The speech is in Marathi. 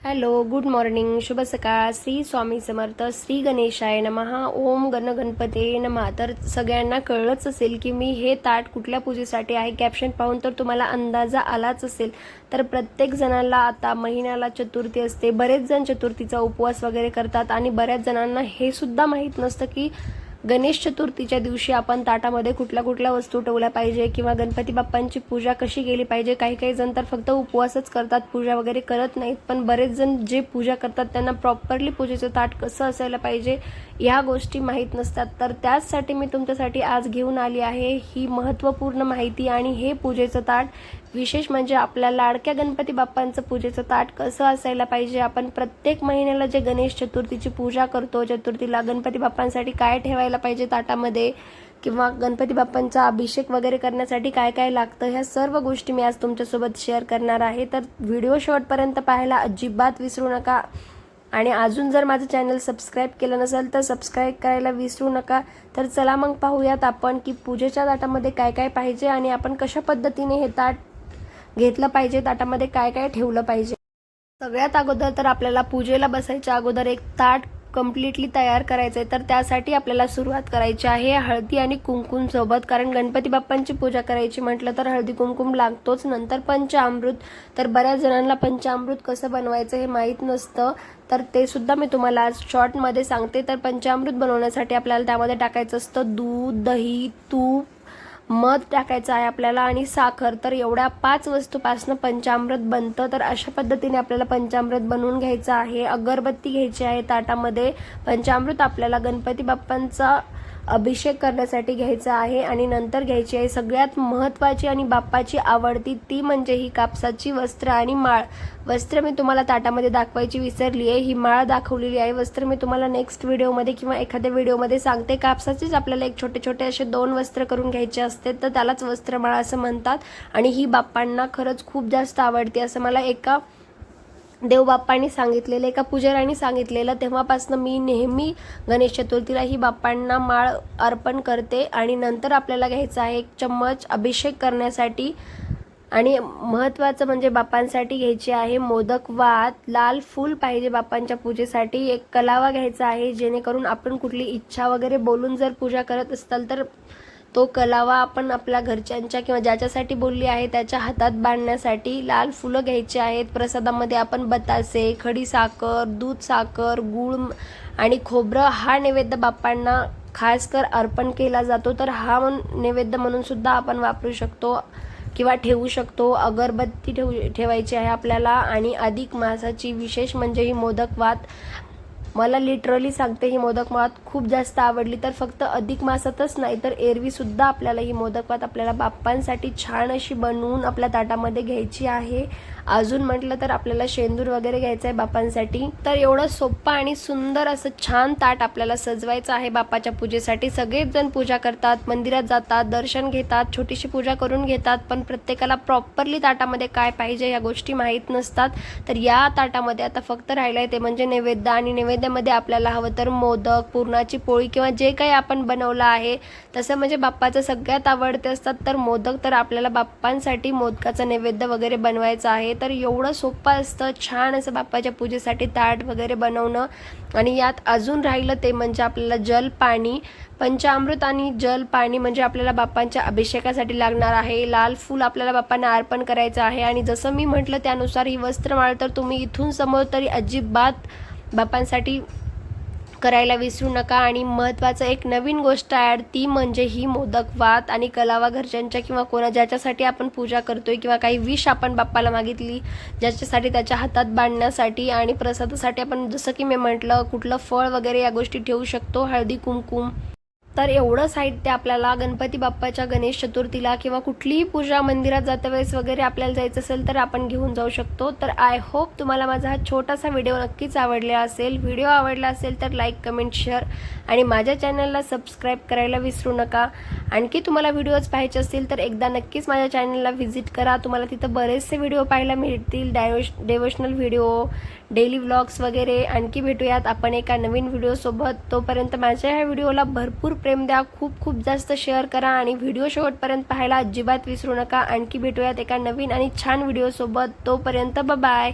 हॅलो, गुड मॉर्निंग, शुभ सकाळ. श्री स्वामी समर्थ, श्री गणेशाय नमः, ओम गण गणपते नमः. तर सगळ्यांना कळलंच असेल की मी हे ताट कुठल्या पूजेसाठी आहे. कॅप्शन पाहून तर तुम्हाला अंदाजा आलाच असेल. तर प्रत्येक जणाला आता महिन्याला चतुर्थी असते. बरेच जण चतुर्थीचा उपवास वगैरे करतात आणि बऱ्याच जणांना हे सुद्धा माहीत नसतं की गणेश चतुर्थीच्या दिवशी आपण ताटामध्ये कुठल्या कुठल्या वस्तू ठेवल्या पाहिजे किंवा गणपती बाप्पांची पूजा कशी केली पाहिजे. काही काही जण तर फक्त उपवासच करतात, पूजा वगैरे करत नाहीत. पण बरेच जण जे पूजा करतात त्यांना प्रॉपरली पूजेचं ताट कसं असायला पाहिजे ह्या गोष्टी माहीत नसतात. तर त्याचसाठी मी तुमच्यासाठी आज घेऊन आली आहे ही महत्त्वपूर्ण माहिती. आणि हे पूजेचं ताट विशेष म्हणजे आपल्या लाडक्या गणपती बाप्पांचं पूजेचं ताट कसं असायला पाहिजे. आपण प्रत्येक महिन्याला जे गणेश चतुर्थीची पूजा करतो, चतुर्थीला गणपती बाप्पांसाठी काय ठेवायला पाहिजे ताटामध्ये किंवा गणपती बाप्पांचा अभिषेक वगैरे करण्यासाठी काय काय लागतं, ह्या सर्व गोष्टी मी आज तुमच्यासोबत शेअर करणार आहे. तर व्हिडिओ शेवटपर्यंत पाहायला अजिबात विसरू नका. आणि अजून जर माझं चॅनल सबस्क्राईब केलं नसेल तर सबस्क्राईब करायला विसरू नका. तर चला मग पाहूयात आपण की पूजेच्या ताटामध्ये काय काय पाहिजे आणि आपण कशा पद्धतीने हे ताट घेतलं पाहिजे, ताटामध्ये काय काय ठेवलं पाहिजे. सगळ्यात अगोदर तर आपल्याला पूजेला बसायच्या अगोदर एक ताट कम्प्लिटली तयार करायचं आहे. तर त्यासाठी आपल्याला सुरुवात करायची आहे हळदी आणि कुंकुम सोबत. कारण गणपती बाप्पांची पूजा करायची म्हटलं तर हळदी कुंकुम लागतोच. नंतर पंचामृत. तर बऱ्याच जणांना पंचामृत कसं बनवायचं हे माहीत नसतं, तर ते सुद्धा मी तुम्हाला आज शॉर्टमध्ये सांगते. तर पंचामृत बनवण्यासाठी आपल्याला त्यामध्ये टाकायचं असतं दूध, दही, तूप, मध टाकायचं आहे आपल्याला आणि साखर. तर एवढ्या 5 वस्तूपासून पंचामृत बनतं. तर अशा पद्धतीने आपल्याला पंचामृत बनवून घ्यायचं आहे. अगरबत्ती घ्यायची आहे ताटामध्ये. पंचामृत आपल्याला गणपती बाप्पांचा अभिषेक करण्यासाठी घ्यायचा आहे. आणि नंतर घ्यायची आहे सगळ्यात महत्त्वाची आणि बाप्पाची आवडती, ती म्हणजे ही कापसाची वस्त्र आणि माळ. वस्त्र मी तुम्हाला ताटामध्ये दाखवायची विसरली आहे, ही माळ दाखवलेली आहे. वस्त्र मी तुम्हाला नेक्स्ट व्हिडिओमध्ये किंवा एखाद्या व्हिडिओमध्ये सांगते. कापसाचीच आपल्याला एक छोटे छोटे असे 2 वस्त्र करून घ्यायचे असते, तर त्यालाच वस्त्रमाळा असं म्हणतात. आणि ही बाप्पांना खरंच खूप जास्त आवडते असं मला एका देवबाप्पांनी सांगितलेलं, एका पुजाऱ्यांनी सांगितलेलं. तेव्हापासून मी नेहमी गणेश चतुर्थीला ही बाप्पांना माळ अर्पण करते. आणि नंतर आपल्याला घ्यायचं आहे 1 चम्मच अभिषेक करण्यासाठी. आणि महत्त्वाचं म्हणजे बाप्पांसाठी घ्यायची आहे मोदक वात. लाल फूल पाहिजे बाप्पांच्या पूजेसाठी. एक कलावा घ्यायचा आहे, जेणेकरून आपण कुठली इच्छा वगैरे बोलून जर पूजा करत असाल तर तो कलावा आपण आपल्या घरच्यांच्या किंवा ज्याच्यासाठी बोलली आहे त्याच्या हातात बांधण्यासाठी. लाल फुलं घ्यायची आहेत. प्रसादामध्ये आपण बतासे, खडी साखर, दूध साखर, गूळ आणि खोबरं हा नैवेद्य बाप्पांना खास कर अर्पण केला जातो. तर हा नैवेद्य म्हणून सुद्धा आपण वापरू शकतो किंवा ठेवू शकतो. अगरबत्ती ठेवायची आहे आपल्याला. आणि अधिक मासाची विशेष म्हणजे ही मोदक वात. मला लिटरली सांगते, ही मोदक वात खूप जास्त आवडली. तर फक्त अधिक मासातच नाही तर एरवी सुद्धा आपल्याला ही मोदक वात आपल्याला बाप्पांसाठी छान अशी बनवून आपल्या ताटामध्ये घ्यायची आहे. अजून म्हटलं तर आपल्याला शेंदूर वगैरे घ्यायचं आहे बाप्पांसाठी. तर एवढं सोपं आणि सुंदर असं छान ताट आपल्याला सजवायचं आहे बाप्पाच्या पूजेसाठी. सगळेच जण पूजा करतात, मंदिरात जातात, दर्शन घेतात, छोटीशी पूजा करून घेतात. पण प्रत्येकाला प्रॉपरली ताटामध्ये काय पाहिजे या गोष्टी माहीत नसतात. तर या ताटामध्ये आता फक्त राहिलंय ते म्हणजे नैवेद्य. आणि नैवेद्यामध्ये आपल्याला हवं तर मोदक, पुरणाची पोळी किंवा जे काही आपण बनवलं आहे तसं म्हणजे बाप्पाचं सगळ्यात आवडते असतात तर मोदक. तर आपल्याला बाप्पांसाठी मोदकाचं नैवेद्य वगैरे बनवायचं आहे. तर एवढं सोपं असतं छान असं बाप्पाच्या पूजेसाठी ताट वगैरे बनवणं. आणि यात अजून राहिलं ते म्हणजे आपल्याला जल पाणी. पंचामृत आणि जल पाणी म्हणजे आपल्याला बाप्पांच्या अभिषेकासाठी लागणार आहे. लाल फूल आपल्याला बाप्पांना अर्पण करायचं आहे. आणि जसं मी म्हटलं त्यानुसार ही वस्त्रमाळ तर तुम्ही इथून समोर तरी अजिबात बाप्पांसाठी करायला विसरू नका. आणि महत्त्वाचं एक नवीन गोष्ट ॲड, ती म्हणजे ही मोदक वात आणि कलावा घरच्यांच्या किंवा कोणा ज्याच्यासाठी आपण पूजा करतोय किंवा काही विश आपण बाप्पाला मागितली ज्याच्यासाठी त्याच्या हातात बांधण्यासाठी. आणि प्रसादासाठी आपण जसं की मी म्हटलं कुठलं फळ वगैरे या गोष्टी ठेवू शकतो, हळदी कुंकुम. तर एवढं साहित्य आपल्याला गणपती बाप्पाच्या गणेश चतुर्थीला किंवा कुठलीही पूजा मंदिरात जाता वेळेस वगैरे आपल्याला जायचं असेल तर आपण घेऊन जाऊ शकतो. तर आय होप तुम्हाला माझा हा छोटासा व्हिडिओ नक्कीच आवडला असेल. व्हिडिओ आवडला असेल तर लाईक, कमेंट, शेअर आणि माझ्या चॅनलला सबस्क्राईब करायला विसरू नका. आणखी तुम्हाला व्हिडिओज पाहायचे असतील तर एकदा नक्कीच माझ्या चॅनलला व्हिजिट करा. तुम्हाला तिथं बरेचसे व्हिडिओ पाहायला मिळतील, डेवोशनल व्हिडिओ, डेली व्लॉग्स वगैरे. आणखी भेटूयात आपण एका नवीन व्हिडिओसोबत. तोपर्यंत माझ्या ह्या व्हिडिओला भरपूर प्रेम द्या, खूप खूप जास्त शेअर करा आणि व्हिडिओ शेवटपर्यंत पाहायला अजिबात विसरू नका. आणखी भेटूयात एका नवीन आणि छान व्हिडिओसोबत. तोपर्यंत बाय.